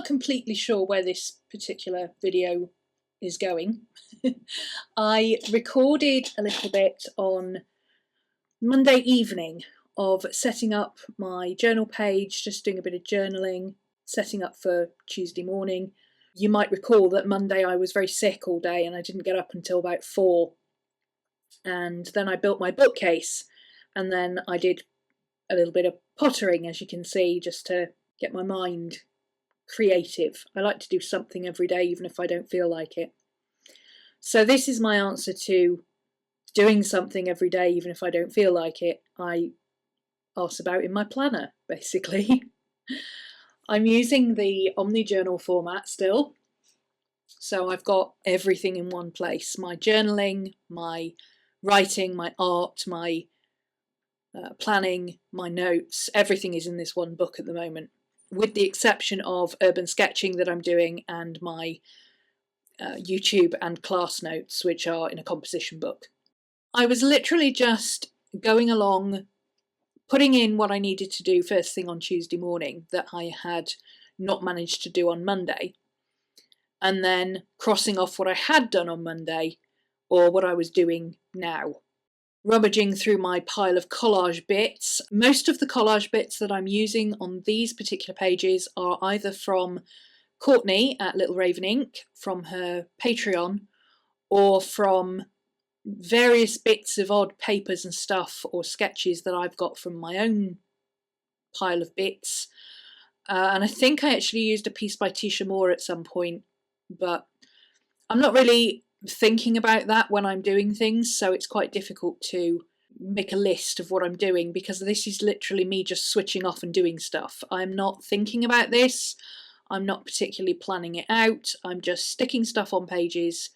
completely sure where this particular video is going. I recorded a little bit on Monday evening of setting up my journal page, just doing a bit of journaling, setting up for Tuesday morning. You might recall that Monday I was very sick all day and I didn't get up until about 4. And then I built my bookcase, and then I did a little bit of pottering, as you can see, just to get my mind creative. I like to do something every day, even if I don't feel like it. So this is my answer to doing something every day, even if I don't feel like it. I arse about in my planner, basically. I'm using the OmniJournal format still. So I've got everything in one place. My journaling, my writing, my art, my planning, my notes, everything is in this one book at the moment, with the exception of urban sketching that I'm doing and my YouTube and class notes, which are in a composition book. I was literally just going along, putting in what I needed to do first thing on Tuesday morning that I had not managed to do on Monday, and then crossing off what I had done on Monday or what I was doing now. Rummaging through my pile of collage bits. Most of the collage bits that I'm using on these particular pages are either from Courtney at Little Raven Ink, from her Patreon, or from various bits of odd papers and stuff or sketches that I've got from my own pile of bits. And I think I actually used a piece by Tisha Moore at some point, but I'm not really thinking about that when I'm doing things, so it's quite difficult to make a list of what I'm doing, because this is literally me just switching off and doing stuff. I'm not thinking about this, I'm not particularly planning it out, I'm just sticking stuff on pages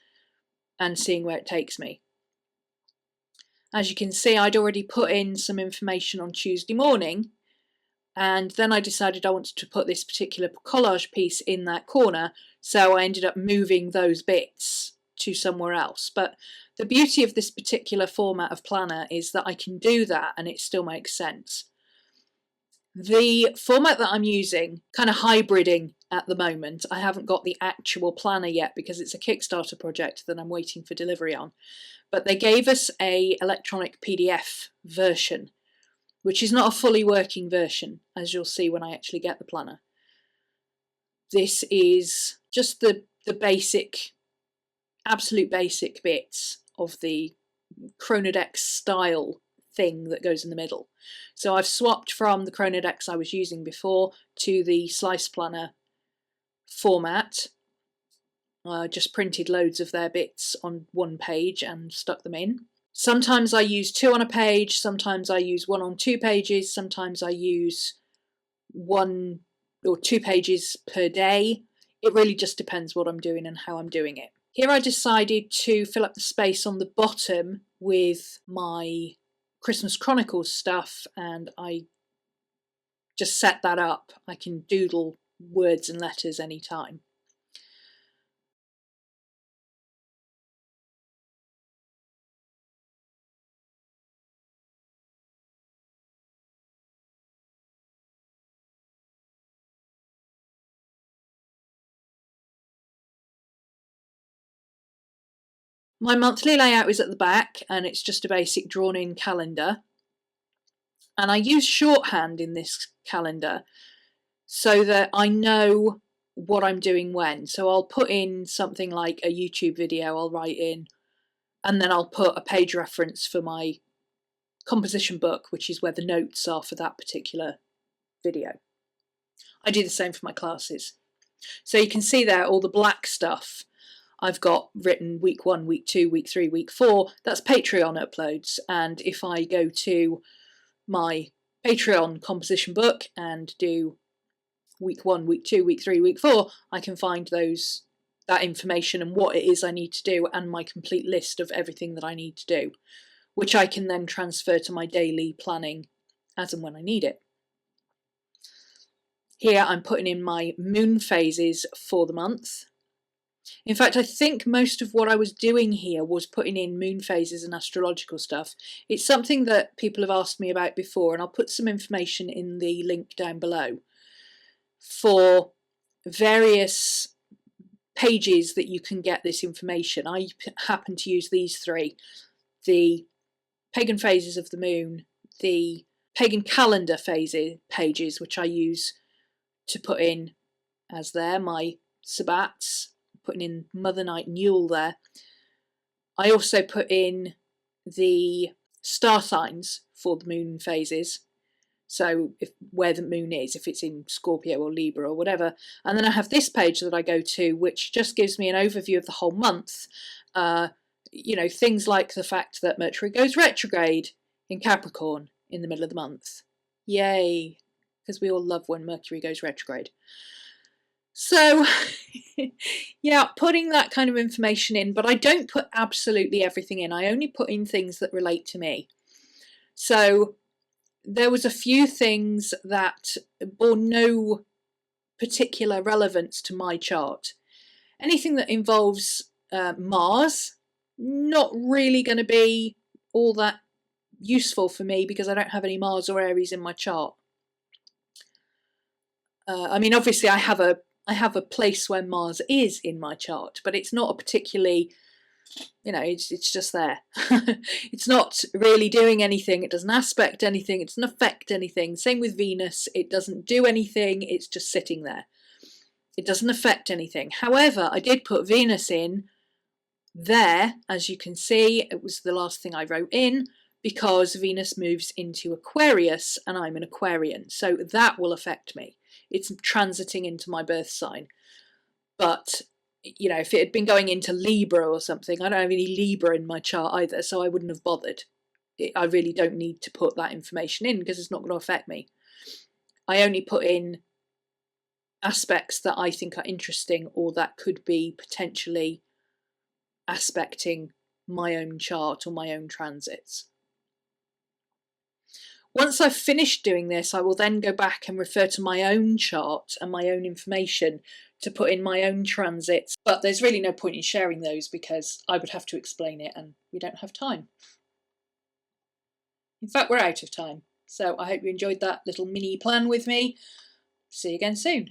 and seeing where it takes me. As you can see, I'd already put in some information on Tuesday morning, and then I decided I wanted to put this particular collage piece in that corner, so I ended up moving those bits to somewhere else. But the beauty of this particular format of planner is that I can do that and it still makes sense. The format that I'm using, kind of hybriding at the moment, I haven't got the actual planner yet because it's a Kickstarter project that I'm waiting for delivery on, but they gave us a electronic PDF version, which is not a fully working version, as you'll see when I actually get the planner. This is just the basic, absolute basic bits of the Chronodex style thing that goes in the middle. So I've swapped from the Chronodex I was using before to the Slice Planner format. I just printed loads of their bits on one page and stuck them in. Sometimes I use 2 on a page, sometimes I use 1 on 2 pages, sometimes I use 1 or 2 pages per day. It really just depends what I'm doing and how I'm doing it. Here I decided to fill up the space on the bottom with my Christmas Chronicles stuff, and I just set that up. I can doodle words and letters anytime. My monthly layout is at the back, and it's just a basic drawn-in calendar. And I use shorthand in this calendar so that I know what I'm doing when. So I'll put in something like a YouTube video, I'll write in, and then I'll put a page reference for my composition book, which is where the notes are for that particular video. I do the same for my classes. So you can see there all the black stuff I've got written week 1, week 2, week 3, week 4. That's Patreon uploads. And if I go to my Patreon composition book and do week 1, week 2, week 3, week 4, I can find that information and what it is I need to do and my complete list of everything that I need to do, which I can then transfer to my daily planning as and when I need it. Here I'm putting in my moon phases for the month. In fact, I think most of what I was doing here was putting in moon phases and astrological stuff. It's something that people have asked me about before, and I'll put some information in the link down below for various pages that you can get this information. I happen to use these three: the pagan phases of the moon, the pagan calendar pages, which I use to put in as my sabbats, putting in Mother Night and Yule there. I also put in the star signs for the moon phases, so where the moon is, if it's in Scorpio or Libra or whatever. And then I have this page that I go to, which just gives me an overview of the whole month. You know, things like the fact that Mercury goes retrograde in Capricorn in the middle of the month. Yay, because we all love when Mercury goes retrograde. So yeah, putting that kind of information in, but I don't put absolutely everything in. I only put in things that relate to me. So there was a few things that bore no particular relevance to my chart. Anything that involves Mars, not really going to be all that useful for me because I don't have any Mars or Aries in my chart. I mean, obviously I have a place where Mars is in my chart, but it's not a particularly, you know, it's just there. It's not really doing anything. It doesn't aspect anything. It doesn't affect anything. Same with Venus. It doesn't do anything. It's just sitting there. It doesn't affect anything. However, I did put Venus in there, as you can see. It was the last thing I wrote in because Venus moves into Aquarius and I'm an Aquarian. So that will affect me. It's transiting into my birth sign. But, you know, if it had been going into Libra or something, I don't have any Libra in my chart either, so I wouldn't have bothered. I really don't need to put that information in because it's not going to affect me. I only put in aspects that I think are interesting or that could be potentially aspecting my own chart or my own transits. Once I've finished doing this, I will then go back and refer to my own chart and my own information to put in my own transits. But there's really no point in sharing those because I would have to explain it and we don't have time. In fact, we're out of time. So I hope you enjoyed that little mini plan with me. See you again soon.